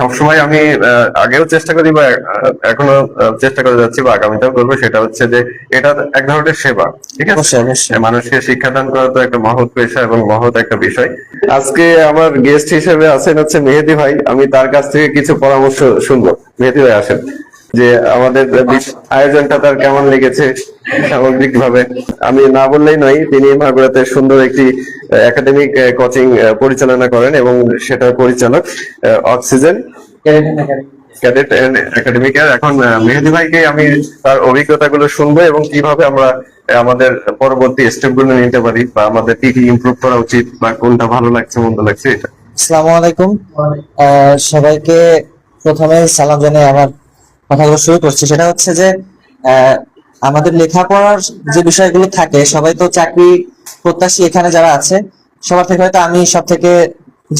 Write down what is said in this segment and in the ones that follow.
সবসময় আমি আগেও চেষ্টা করি বা এখনো চেষ্টা করে যাচ্ছি বা আগামীতেও করবো, সেটা হচ্ছে যে এটা এক ধরনের সেবা। ঠিক আছে, অবশ্যই অবশ্যই। মানুষকে শিক্ষাদান করা তো একটা মহৎ পেশা এবং মহৎ একটা বিষয়। আজকে আমার গেস্ট হিসেবে আছেন হচ্ছে মেহেদী ভাই। আমি তার কাছ থেকে কিছু পরামর্শ শুনবো। মেহেদী ভাই আসেন, যে আমাদের আয়োজনটা তার কেমন লেগেছে সামগ্রিক ভাবে। আমি না বললেই নয়, তিনি মাগুরাতে সুন্দর একটি একাডেমিক কোচিং পরিচালনা করেন এবং সেটার পরিচালক অক্সিজেন ক্যাডেট একাডেমিকের। এখন মেহেদী ভাইকে আমি তার অভিজ্ঞতাগুলো শুনবো এবং কিভাবে আমরা আমাদের পরবর্তী স্টেপ গুলো নিতে পারি বা আমাদের কি কি ইমপ্রুভ করা উচিত বা কোনটা ভালো লাগছে মন্দ লাগছে এটা। আসসালামু আলাইকুম। সবাইকে প্রথমে সালাম জানিয়ে আমার কথাগুলো শুরু করছি। সেটা হচ্ছে যে আহ, আমাদের লেখাপড়ার যে বিষয়গুলো থাকে, সবাই তো চাকরি প্রত্যাশী এখানে যারা আছে সবার থেকে হয়তো আমি সব থেকে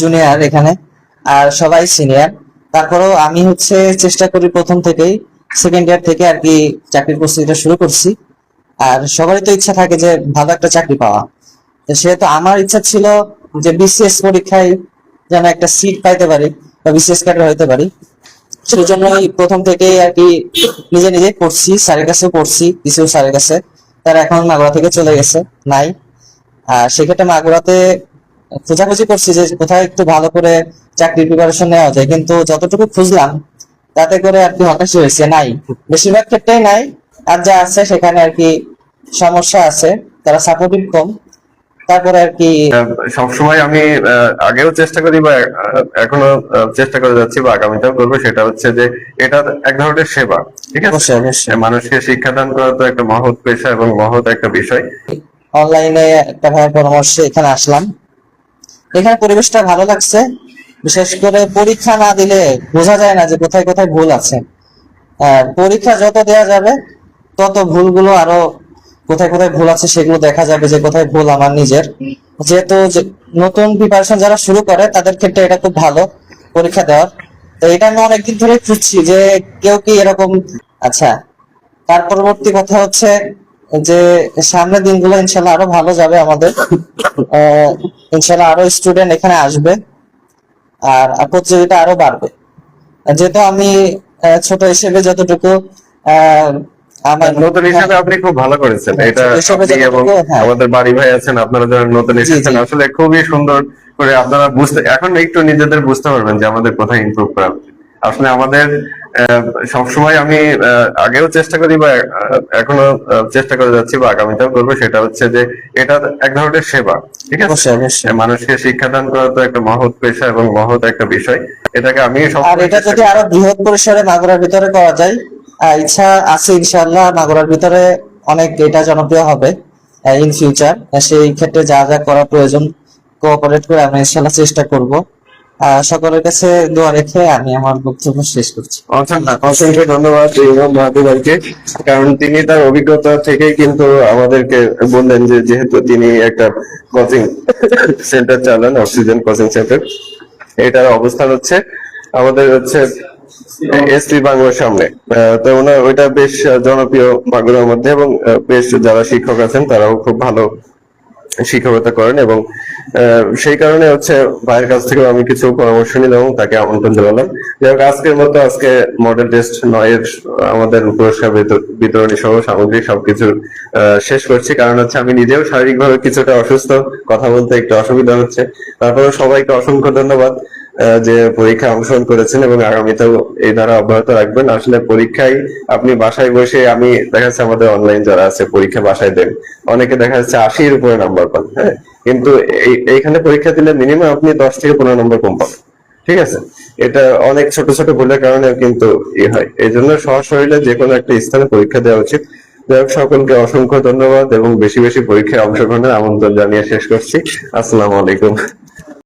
জুনিয়র এখানে, আর সবাই সিনিয়র। তারপরেও আমি হচ্ছে চেষ্টা করি প্রথম থেকেই, সেকেন্ড ইয়ার থেকে আর কি চাকরির প্রস্তুতিটা শুরু করছি। আর সবারই তো ইচ্ছা থাকে যে ভালো একটা চাকরি পাওয়া। তো সেহেতু আমার ইচ্ছা ছিল যে বিসিএস পরীক্ষায় যেন একটা সিট পাইতে পারি বা বিসিএস ক্যাডার হইতে পারি। সেই জন্যই প্রথম থেকেই আর কি নিজে নিজে পড়ছি, স্যারের কাছেও পড়ছি, পিসিও স্যারের কাছে। তারা এখন মাগুরা থেকে চলে গেছে, নাই। আর সেক্ষেত্রে মাগুরাতে খোঁজাখুঁজি করছি যে কোথায় একটু ভালো করে চাকরির প্রিপারেশন নেওয়া যায়, কিন্তু যতটুকু খুঁজলাম তাতে করে আর কি হতাশই হয়েছে, নাই। বেশিরভাগ ক্ষেত্রেই নাই। আর যা আছে সেখানে আর কি সমস্যা আছে, তারা সাপোর্টিভ কম। তারপরে আর কি সবসময় আমি আগেও চেষ্টা করি বা এখনো চেষ্টা করে যাচ্ছি বা আগামীতেও করবো, সেটা হচ্ছে যে এটা এক ধরনের সেবা। ঠিক আছে, অবশ্যই অবশ্যই মানুষকে শিক্ষাদান করা তো একটা মহৎ পেশা এবং মহৎ একটা বিষয়। অনলাইনে একটা ভাইয়ের পরামর্শে এখানে আসলাম। এখানে পরিবেশটা ভালো লাগছে। বিশেষ করে পরীক্ষা না দিলে বোঝা যায় না যে কোথায় কোথায় ভুল আছে। পরীক্ষা যত দেওয়া যাবে তত ভুলগুলো আরো কোথায় কোথায় ভুল আছে সেগুলো দেখা যাবে, যে কোথায় ভুল আমার নিজের। যেহেতু নতুন প্রিপারেশন যারা শুরু করে তাদের ক্ষেত্রে এটা খুব ভালো পরীক্ষা দেওয়ার। তো এটা আমি অনেকদিন ধরে খুঁজছি যে কেউ কি এরকম। আচ্ছা, তার পরবর্তী কথা হচ্ছে যে সামনের দিনগুলো ইনশাল্লাহ আরো ভালো যাবে আমাদের। ইনশাল্লাহ আরো স্টুডেন্ট এখানে আসবে, আর প্রতিযোগিতা আরো বাড়বে। যেহেতু আমি ছোট হিসেবে যতটুকু আহ, আমার নতুন হিসাবে আপনি খুব ভালো করেছেন হ্যাঁ, এটা। ছোট হিসেবে আপনি এবং যতটুকু, হ্যাঁ। আমাদের বাড়ি ভাই আছেন, আপনারা যারা নতুন জি এসেছেন, জি আসলে খুবই সুন্দর করে আপনারা বুঝতে এখন একটু নিজেদের বুঝতে পারবেন যে আমাদের কোথায় ইমপ্রুভ করা উচিত। আসলে আমাদের সবসময় আমি আগেও চেষ্টা করি বা এখনো চেষ্টা করে যাচ্ছি বা আগামীতেও করবো, সেটা হচ্ছে যে এটা এক ধরনের সেবা। ঠিক আছে, অবশ্যই অবশ্যই। মানুষকে শিক্ষাদান করা তো একটা মহৎ পেশা এবং মহৎ একটা বিষয়। এটাকে আমি আর সবসময় এটা চেষ্টা যদি করি। আরো বৃহৎ পরিসরে মাগুরার ভিতরে করা যায়, ইচ্ছা আছে ইনশাআল্লাহ মাগুরার ভিতরে অনেক এটা জনপ্রিয় হবে ইন ফিউচার। সেই ক্ষেত্রে যা যা করা প্রয়োজন কোঅপারেট করে আমরা ইনশাআল্লাহ চেষ্টা করব। সকলের কাছে দোয়া রেখে আমি আমার বক্তব্য শেষ করছি। অসংখ্য ধন্যবাদ ইমাম মাহাদি ভাইকে, কারণ তিনি তার অভিজ্ঞতা থেকেই কিন্তু আমাদেরকে বললেন যে যেহেতু তিনি একটা কোচিং সেন্টার চালান, অক্সিজেন কোচিং সেন্টার। এটার অবস্থান হচ্ছে আমাদের হচ্ছে এসপি বাংলার সামনে। তো ওনার ওইটা বেশ জনপ্রিয় বাংলার মধ্যে, এবং বেশ যারা শিক্ষক আছেন তারাও খুব ভালো শিক্ষকতা করেন। এবং সেই কারণে হচ্ছে ভাইয়ের কাছ থেকে আমি কিছু পরামর্শ নিলাম এবং তাকে আমন্ত্রণ জানালাম। যাই হোক, আজকের মতো আজকে মডেল টেস্ট 9 এর আমাদের পুরস্কার বিতরণী সহ সামগ্রিক সবকিছু শেষ করছি। কারণ হচ্ছে আমি নিজেও শারীরিকভাবে কিছুটা অসুস্থ, কথা বলতে একটু অসুবিধা হচ্ছে। তারপরে সবাইকে অসংখ্য ধন্যবাদ যে পরীক্ষায় অংশগ্রহণ করেছেন এবং আগামীতেও এই ধারা অব্যাহত রাখবেন। আসলে পরীক্ষায় আপনি বাসায় বসে, আমি দেখা যাচ্ছে আমাদের অনলাইন যারা আছে পরীক্ষা বাসায় দেন, অনেকে দেখা যাচ্ছে 80-এর উপরে নাম্বার পান। হ্যাঁ, কিন্তু এইখানে পরীক্ষা দিলে মিনিমাম আপনি 10 থেকে 15 নম্বর কম পাবেন। ঠিক আছে, এটা অনেক ছোট ছোট ভুলের কারণে কিন্তু হয়। এই জন্য সশরীরে যে কোনো একটা স্থানে পরীক্ষা দেওয়া উচিত। যাই হোক, সকলকে অসংখ্য ধন্যবাদ এবং বেশি বেশি পরীক্ষায় অংশগ্রহণের আমন্ত্রণ জানিয়ে শেষ করছি। আসসালামু আলাইকুম।